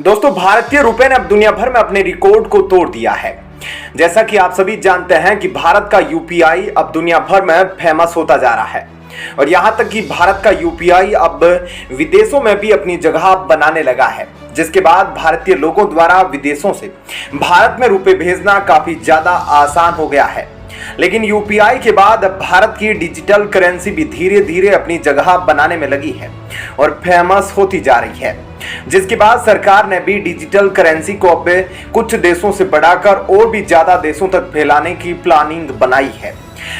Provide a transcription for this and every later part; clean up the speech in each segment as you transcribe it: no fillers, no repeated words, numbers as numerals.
दोस्तों, भारतीय रुपए ने अब दुनिया भर में अपने रिकॉर्ड को तोड़ दिया है। जैसा कि आप सभी जानते हैं कि भारत का यूपीआई अब दुनिया भर में फेमस होता जा रहा है और यहां तक कि भारत का यूपीआई अब विदेशों में भी अपनी जगह बनाने लगा है, जिसके बाद भारतीय लोगों द्वारा विदेशों से भारत में रुपए भेजना काफी ज्यादा आसान हो गया है। लेकिन यूपीआई के बाद अब भारत की डिजिटल करेंसी भी धीरे धीरे अपनी जगह बनाने में लगी है और फेमस होती जा रही है, जिसके बाद सरकार ने भी डिजिटल करेंसी को अब कुछ देशों से बढ़ाकर और भी ज्यादा देशों तक फैलाने की प्लानिंग बनाई है।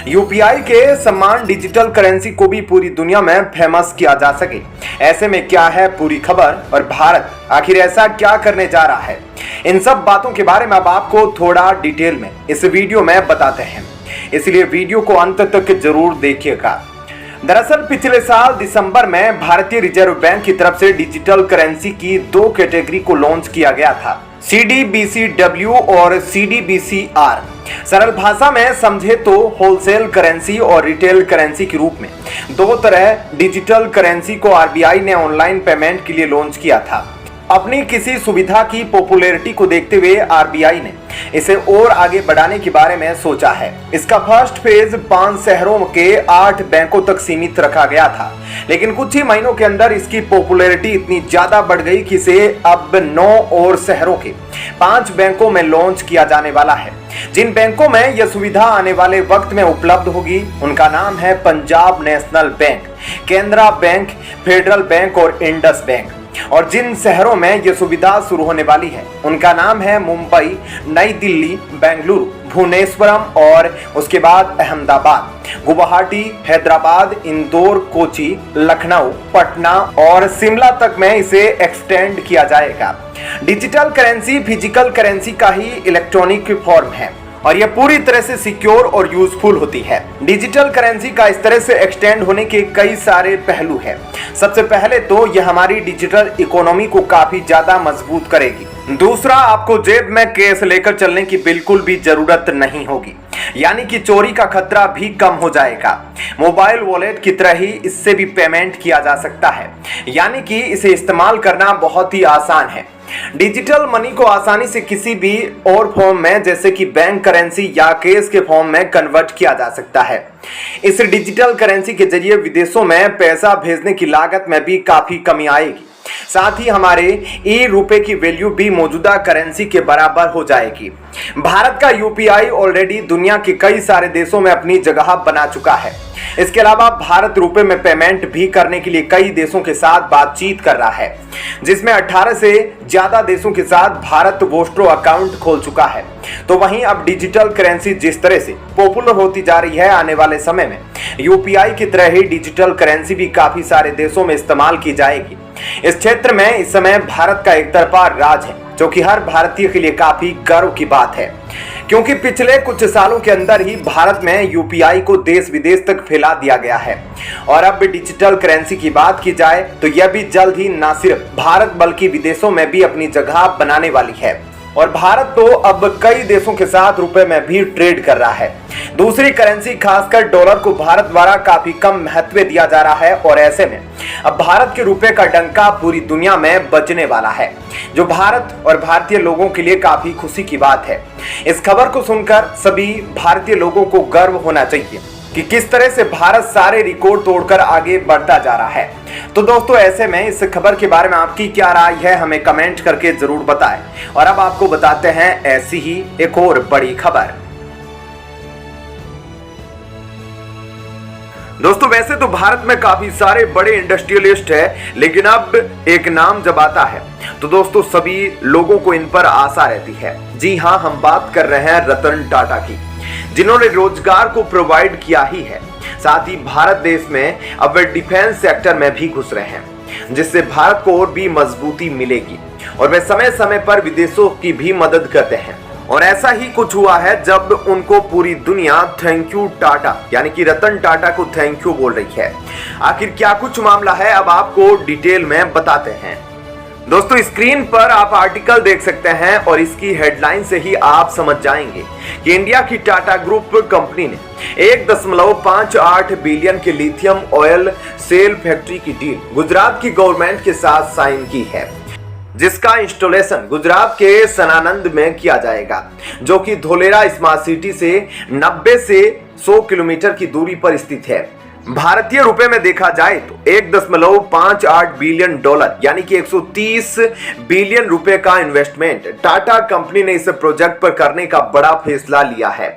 यूपीआई के समान डिजिटल करेंसी को भी पूरी दुनिया में फेमस किया जा सके। ऐसे में क्या है पूरी खबर और भारत आखिर ऐसा क्या करने जा रहा है, इन सब बातों के बारे में अब आपको थोड़ा डिटेल में इस वीडियो में बताते हैं, इसलिए वीडियो को अंत तक जरूर देखिएगा। दरअसल पिछले साल दिसंबर में भारतीय रिजर्व बैंक की तरफ से डिजिटल करेंसी की दो कैटेगरी को लॉन्च किया गया था, CDBCW और CDBCR। सरल भाषा में समझे तो होलसेल करेंसी और रिटेल करेंसी के रूप में दो तरह डिजिटल करेंसी को आरबीआई ने ऑनलाइन पेमेंट के लिए लॉन्च किया था। अपनी किसी सुविधा की पॉपुलैरिटी को देखते हुए आरबीआई ने इसे और आगे बढ़ाने के बारे में सोचा है। इसका फर्स्ट फेज 5 शहरों के 8 बैंकों तक सीमित रखा गया था, लेकिन कुछ ही महीनों के अंदर इसकी पॉपुलैरिटी इतनी ज्यादा बढ़ गई कि इसे अब 9 और शहरों के 5 बैंकों में लॉन्च किया जाने वाला है। जिन बैंकों में यह सुविधा आने वाले वक्त में उपलब्ध होगी उनका नाम है Punjab national bank, Canara bank, federal bank और इंडस बैंक। और जिन शहरों में यह सुविधा शुरू होने वाली है उनका नाम है मुंबई, नई दिल्ली, बेंगलुरु, भुवनेश्वरम और उसके बाद अहमदाबाद, गुवाहाटी, हैदराबाद, इंदौर, कोची, लखनऊ, पटना और शिमला तक में इसे एक्सटेंड किया जाएगा। डिजिटल करेंसी फिजिकल करेंसी का ही इलेक्ट्रॉनिक फॉर्म है और यह पूरी तरह से सिक्योर और यूजफुल होती है। डिजिटल करेंसी का इस तरह से एक्सटेंड होने के कई सारे पहलू हैं। सबसे पहले तो यह हमारी डिजिटल इकोनॉमी को काफी ज्यादा मजबूत करेगी। दूसरा, आपको जेब में कैश लेकर चलने की बिल्कुल भी जरूरत नहीं होगी, यानी कि चोरी का खतरा भी कम हो जाएगा। मोबाइल वॉलेट की तरह ही इससे भी पेमेंट किया जा सकता है, यानी कि इसे इस्तेमाल करना बहुत ही आसान है। डिजिटल मनी को आसानी से किसी भी और फॉर्म में जैसे कि बैंक करेंसी या कैश के फॉर्म में कन्वर्ट किया जा सकता है। इस डिजिटल करेंसी के जरिए विदेशों में पैसा भेजने की लागत में भी काफी कमी आएगी। साथ ही हमारे ई रुपए की वैल्यू भी मौजूदा करेंसी के बराबर हो जाएगी। भारत का यूपीआई ऑलरेडी दुनिया के कई सारे देशों में अपनी जगह बना चुका है। इसके अलावा भारत रुपए में पेमेंट भी करने के लिए कई देशों के साथ बातचीत कर रहा है, जिसमें 18 से ज्यादा देशों के साथ भारत वोस्ट्रो अकाउंट खोल चुका है। तो वहीं अब डिजिटल करेंसी जिस तरह से पॉपुलर होती जा रही है, आने वाले समय में यूपीआई की तरह ही डिजिटल करेंसी भी काफी सारे देशों में इस्तेमाल की जाएगी। इस क्षेत्र में इस समय भारत का एक तरफा राज है, जो कि हर भारतीय के लिए काफी गर्व की बात है, क्योंकि पिछले कुछ सालों के अंदर ही भारत में यूपीआई को देश विदेश तक फैला दिया गया है। और अब डिजिटल करेंसी की बात की जाए तो यह भी जल्द ही न सिर्फ भारत बल्कि विदेशों में भी अपनी जगह बनाने वाली है। और भारत तो अब कई देशों के साथ रुपए में भी ट्रेड कर रहा है। दूसरी करेंसी खासकर डॉलर को भारत द्वारा काफी कम महत्व दिया जा रहा है और ऐसे में अब भारत के रुपए का डंका पूरी दुनिया में बजने वाला है, जो भारत और भारतीय लोगों के लिए काफी खुशी की बात है। इस खबर को सुनकर सभी भारतीय लोगों को गर्व होना चाहिए कि किस तरह से भारत सारे रिकॉर्ड तोड़कर आगे बढ़ता जा रहा है। तो दोस्तों, ऐसे में इस खबर के बारे में आपकी क्या राय है, हमें कमेंट करके जरूर बताएं। और अब आपको बताते हैं ऐसी ही एक और बड़ी खबर। दोस्तों, वैसे तो भारत में काफी सारे बड़े इंडस्ट्रियलिस्ट हैं, लेकिन अब एक नाम जब आता है तो दोस्तों सभी लोगों को इन पर आशा रहती है। जी हाँ, हम बात कर रहे हैं रतन टाटा की, जिन्होंने रोजगार को प्रोवाइड किया ही है, साथ ही भारत देश में अब वे डिफेंस सेक्टर में भी घुस रहे हैं, जिससे भारत को और भी मजबूती मिलेगी। और वे समय समय पर विदेशों की भी मदद करते हैं। और ऐसा ही कुछ हुआ है जब उनको पूरी दुनिया थैंक यू टाटा यानी कि रतन टाटा को थैंक यू बोल रही है। आखिर क्या कुछ मामला है, अब आपको डिटेल में बताते हैं। दोस्तों, स्क्रीन पर आप आर्टिकल देख सकते हैं और इसकी हेडलाइन से ही आप समझ जाएंगे कि इंडिया की टाटा ग्रुप कंपनी ने 1.58 बिलियन के लिथियम ऑयल सेल फैक्ट्री की डील गुजरात की गवर्नमेंट के साथ साइन की है। जिसका इंस्टॉलेशन गुजरात के सनानंद में किया जाएगा, जो कि धोलेरा स्मार्ट सिटी से 90 से 100 किलोमीटर की दूरी पर स्थित है। भारतीय रुपए में देखा जाए तो 1.58 बिलियन डॉलर यानी कि 130 बिलियन रुपए का इन्वेस्टमेंट टाटा कंपनी ने इस प्रोजेक्ट पर करने का बड़ा फैसला लिया है।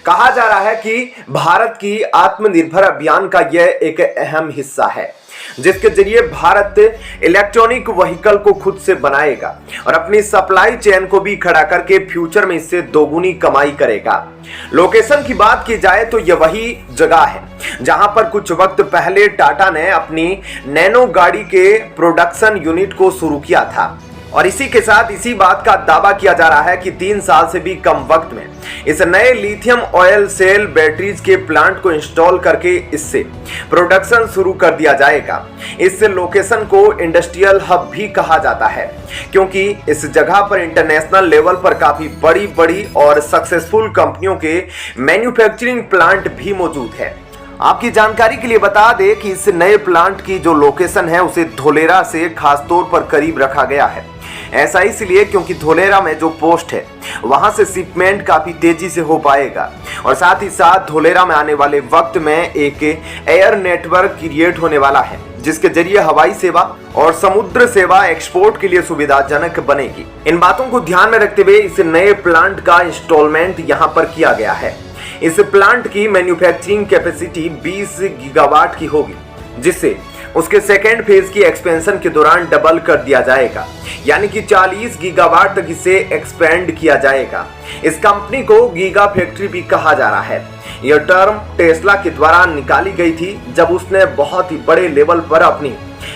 कहा जा रहा है कि भारत की आत्मनिर्भर अभियान का यह एक अहम हिस्सा है, जिसके जरिए भारत इलेक्ट्रॉनिक व्हीकल को खुद से बनाएगा और अपनी सप्लाई चेन को भी खड़ा करके फ्यूचर में इससे दोगुनी कमाई करेगा। लोकेशन की बात की जाए तो यह वही जगह है जहां पर कुछ वक्त पहले टाटा ने अपनी नैनो गाड़ी के प्रोडक्शन यूनिट को शुरू किया था, और इसी के साथ इसी बात का दावा किया जा रहा है कि 3 साल से भी कम वक्त में इस नए लिथियम ऑयल सेल बैटरीज के प्लांट को इंस्टॉल करके इससे प्रोडक्शन शुरू कर दिया जाएगा। इस लोकेशन को इंडस्ट्रियल हब भी कहा जाता है, क्योंकि इस जगह पर इंटरनेशनल लेवल पर काफी बड़ी बड़ी और सक्सेसफुल कंपनियों के मैन्युफैक्चरिंग प्लांट भी मौजूद है। आपकी जानकारी के लिए बता दें कि इस नए प्लांट की जो लोकेशन है उसे धोलेरा से खास तौर पर करीब रखा गया है। ऐसा इसलिए क्योंकि धोलेरा में जो पोस्ट है वहां से शिपमेंट काफी तेजी से हो पाएगा, और साथ ही साथ धोलेरा में आने वाले वक्त में एक एयर नेटवर्क क्रिएट होने वाला है, जिसके जरिए हवाई सेवा और समुद्र सेवा एक्सपोर्ट के लिए सुविधाजनक बनेगी। इन बातों को ध्यान में रखते हुए इस नए प्लांट का इंस्टॉलमेंट यहां पर किया गया है। इस प्लांट की मैन्युफैक्चरिंग कैपेसिटी 20 गीगावाट की होगी, जिससे उसके सेकेंड फेज की एक्सपेंशन के दौरान डबल कर दिया जाएगा, यानी कि 40 गीगावाट तक इसे एक्सपेंड किया जाएगा। इस कंपनी को गीगा फैक्ट्री भी कहा जा रहा है। यह टर्म टेस्ला के द्वारा निकाली गई थी जब उसने बहुत ही बड़े लेवल पर अपनी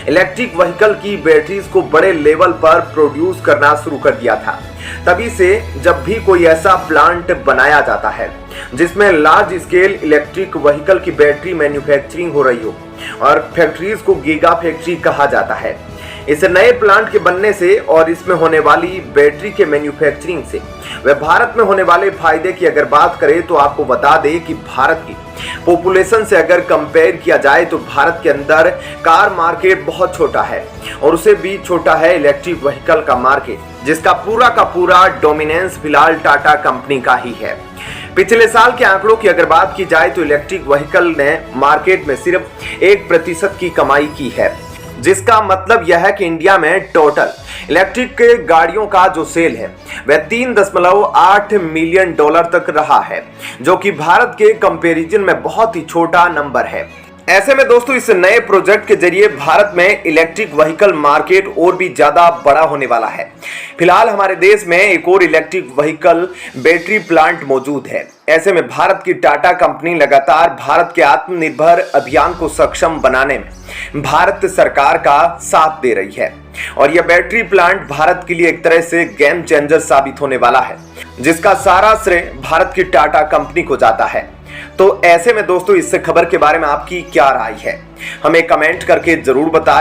इलेक्ट्रिक व्हीकल की बैटरीज को बड़े लेवल पर प्रोड्यूस करना शुरू कर दिया था। तभी से जब भी कोई ऐसा प्लांट बनाया जाता है जिसमें लार्ज स्केल इलेक्ट्रिक व्हीकल की बैटरी मैन्युफैक्चरिंग हो रही हो, और फैक्ट्रीज को गीगा फैक्ट्री कहा जाता है। इस नए प्लांट के बनने से और इसमें होने वाली बैटरी के मैन्युफैक्चरिंग से वह भारत में होने वाले फायदे की अगर बात करें तो आपको बता दें कि भारत की पॉपुलेशन से अगर कंपेयर किया जाए तो भारत के अंदर कार मार्केट बहुत छोटा है, और उसे भी छोटा है इलेक्ट्रिक व्हीकल का मार्केट, जिसका पूरा डोमिनेंस फिलहाल टाटा कंपनी का ही है। पिछले साल के आंकड़ों की अगर बात की जाए तो इलेक्ट्रिक व्हीकल ने मार्केट में सिर्फ 1% की कमाई की है, जिसका मतलब यह है कि इंडिया में टोटल इलेक्ट्रिक गाड़ियों का जो सेल है वह 3.8 मिलियन डॉलर तक रहा है, जो कि भारत के कंपैरिजन में बहुत ही छोटा नंबर है। ऐसे में दोस्तों इस नए प्रोजेक्ट के जरिए भारत में इलेक्ट्रिक व्हीकल मार्केट और भी ज्यादा बड़ा होने वाला है। फिलहाल हमारे देश में एक और इलेक्ट्रिक व्हीकल बैटरी प्लांट मौजूद है। ऐसे में भारत की टाटा कंपनी लगातार भारत के आत्मनिर्भर अभियान को सक्षम बनाने में भारत सरकार का साथ दे रही है, और यह बैटरी प्लांट भारत के लिए एक तरह से गेम चेंजर साबित होने वाला है, जिसका सारा श्रेय भारत की टाटा कंपनी को जाता है। तो ऐसे में दोस्तों इस खबर के बारे में आपकी क्या राय है, हमें कमेंट करके जरूर बताएं।